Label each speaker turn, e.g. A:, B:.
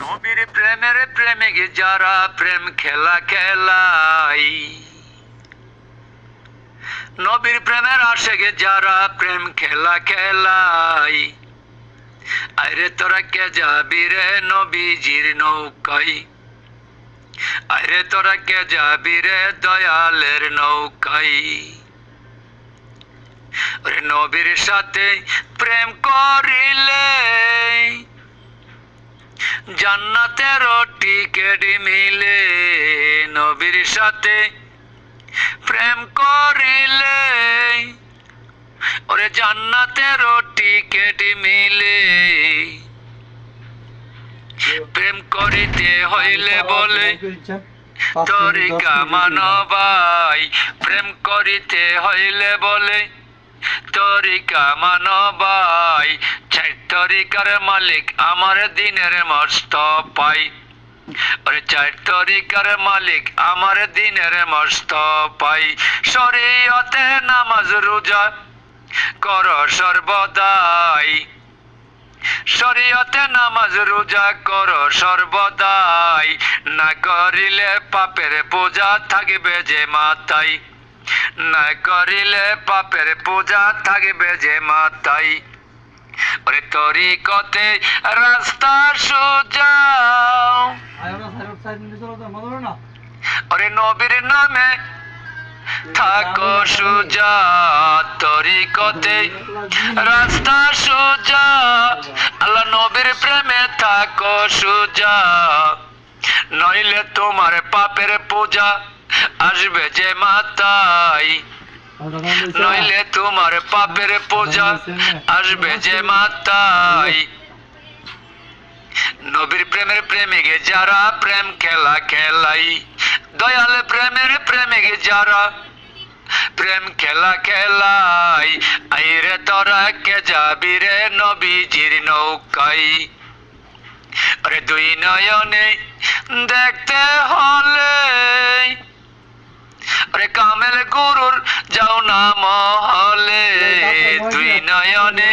A: নবীর প্রেমের প্রেমিক যারা প্রেম খেলা খেলাই, নবীর প্রেমের আশেকে যারা প্রেম খেলা খেলাই, আরে তোরা কে যাবি রে নবীজির নৌকাই, আরে তোরা কে যাবি রে দয়ালের নৌকাই। ওরে নবীর সাথে প্রেম করিলে জান্নাতের টিকেট মিলে, নবীর সাথে প্রেম করিলে ওরে জান্নাতের টিকেট মিলে। প্রেম করিতে হইলে বলে তরিকা মানবাই, প্রেম করিতে হইলে বলে তরিকা মানবাই। চার তরিকার মালিক আমার দিনের মস্ত পাই, ওরে চার তরিকার মালিক আমার দিনের মস্ত পাই। শরীয়তে নামাজ রোজা কর সর্বদাই, শরীয়তে নামাজ রোজা কর সর্বদাই। না করিলে পাপের পূজা থাকবে যে মাথায়, না করিলে পাপের পূজা থাকবে যে মাথায়। ওরে তরিকতে রাস্তা সোজা, ওরে নবীর নামে থাকো সোজা। তরিকতে রাস্তা সোজা, আল্লাহ নবীর প্রেমে থাকো সোজা। নইলে তোমার পাপের পূজা আসবে যে মাথায়, নইলে তোমার পাপের পূজা আসবে যে মাথায়। নবীর প্রেমের প্রেমিক যারা প্রেম খেলা খেলাই, দয়াল প্রেমের প্রেমিক যারা প্রেম খেলা খেলাই, আইরে তোরা কে যাবি রে নবীজির নৌকাই। আরে দুই নয়নে দেখতে হলে আরে কামেল গুরুর যাও না মহলে, দুই নয়নে